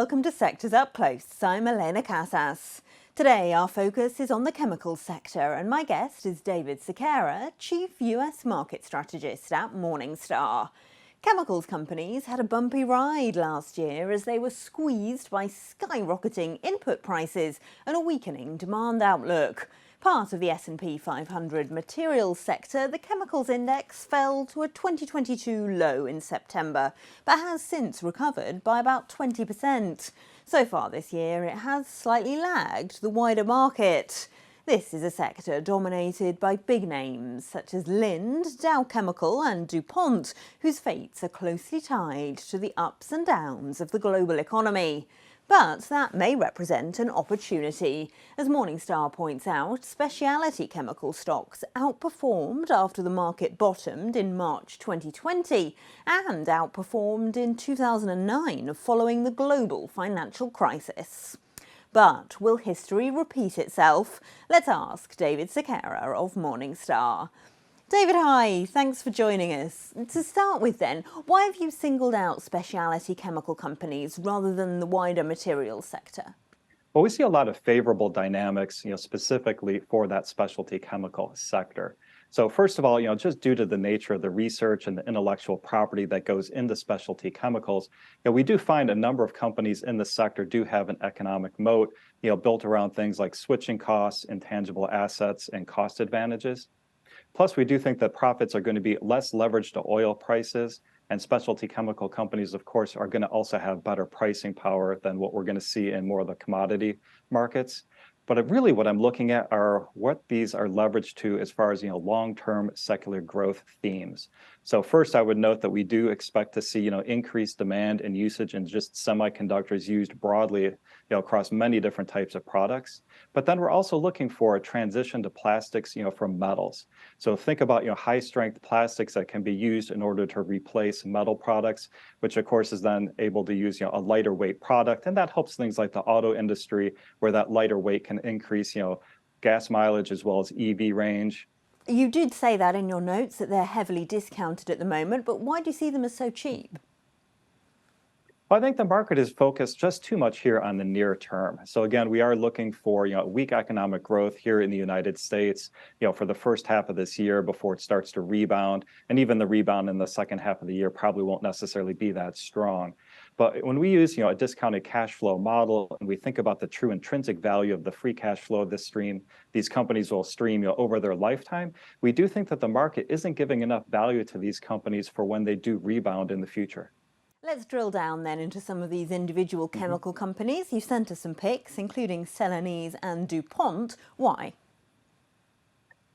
welcome to Sectors Up Close. I'm Elena Casas. Today our focus is on the chemicals sector and my guest is David Sequeira, Chief US Market Strategist at Morningstar. Chemicals companies had a bumpy ride last year as they were squeezed by skyrocketing input prices and a weakening demand outlook. Part of the S&P 500 materials sector, the chemicals index fell to a 2022 low in September, but has since recovered by about 20%. So far this year, it has slightly lagged the wider market. This is a sector dominated by big names such as Lind, Dow Chemical and DuPont, whose fates are closely tied to the ups and downs of the global economy. But that may represent an opportunity. As Morningstar points out, specialty chemical stocks outperformed after the market bottomed in March 2020 and outperformed in 2009 following the global financial crisis. But will history repeat itself? Let's ask David Sequeira of Morningstar. David, hi, thanks for joining us. To start with then, why have you singled out specialty chemical companies rather than the wider materials sector? Well, we see a lot of favorable dynamics, specifically for that specialty chemical sector. So first of all, just due to the nature of the research and the intellectual property that goes into specialty chemicals, we do find a number of companies in the sector do have an economic moat, built around things like switching costs, intangible assets, and cost advantages. Plus, we do think that profits are going to be less leveraged to oil prices, and specialty chemical companies, of course, are going to also have better pricing power than what we're going to see in more of the commodity markets. But really what I'm looking at are what these are leveraged to as far as long-term secular growth themes. So first, I would note that we do expect to see increased demand and usage in just semiconductors used broadly across many different types of products. But then we're also looking for a transition to plastics from metals. So think about high-strength plastics that can be used in order to replace metal products, which of course is then able to use a lighter weight product, and that helps things like the auto industry, where that lighter weight can increase gas mileage as well as EV range. You did say that in your notes that they're heavily discounted at the moment, but why do you see them as so cheap? Well, I think the market is focused just too much here on the near term. So again, we are looking for weak economic growth here in the United States, for the first half of this year before it starts to rebound. And even the rebound in the second half of the year probably won't necessarily be that strong. But when we use a discounted cash flow model and we think about the true intrinsic value of the free cash flow of this stream, these companies will stream over their lifetime. We do think that the market isn't giving enough value to these companies for when they do rebound in the future. Let's drill down then into some of these individual chemical companies. You sent us some picks, including Celanese and DuPont. Why?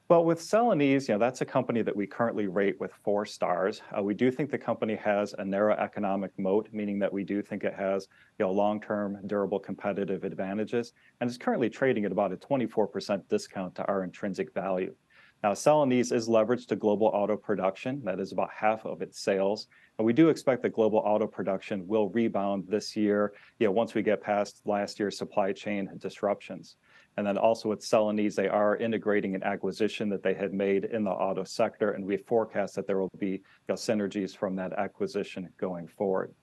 Well, with Celanese, that's a company that we currently rate with 4 stars. We do think the company has a narrow economic moat, meaning that we do think it has long-term durable competitive advantages, and is currently trading at about a 24% discount to our intrinsic value. Now, Celanese is leveraged to global auto production. That is about half of its sales. And we do expect that global auto production will rebound this year, once we get past last year's supply chain disruptions. And then also with Celanese, they are integrating an acquisition that they had made in the auto sector, and we forecast that there will be synergies from that acquisition going forward.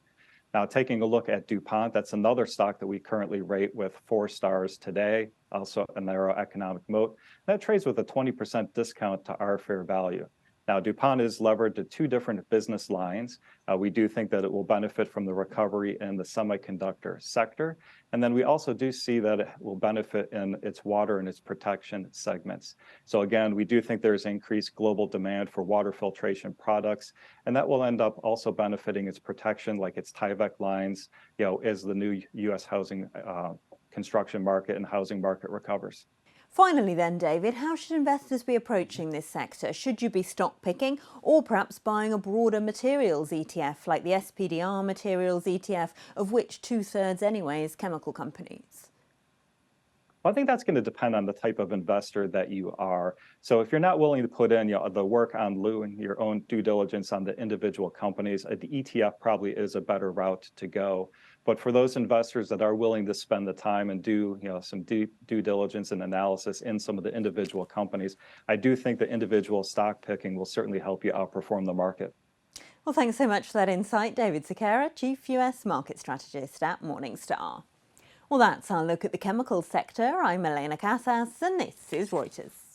Now, taking a look at DuPont, that's another stock that we currently rate with 4 stars today, also a narrow economic moat. That trades with a 20% discount to our fair value. Now, DuPont is levered to 2 different business lines. We do think that it will benefit from the recovery in the semiconductor sector. And then we also do see that it will benefit in its water and its protection segments. So again, we do think there's increased global demand for water filtration products, and that will end up also benefiting its protection, like its Tyvek lines, as the new U.S. housing construction market and housing market recovers. Finally then, David, how should investors be approaching this sector? Should you be stock picking or perhaps buying a broader materials ETF like the SPDR materials ETF, of which 2/3 anyway is chemical companies? Well, I think that's going to depend on the type of investor that you are. So if you're not willing to put in the work on doing your own due diligence on the individual companies, the ETF probably is a better route to go. But for those investors that are willing to spend the time and do some due diligence and analysis in some of the individual companies, I do think that individual stock picking will certainly help you outperform the market. Well, thanks so much for that insight, David Sequeira, Chief US Market Strategist at Morningstar. Well, that's our look at the chemical sector. I'm Elena Casas, and this is Reuters.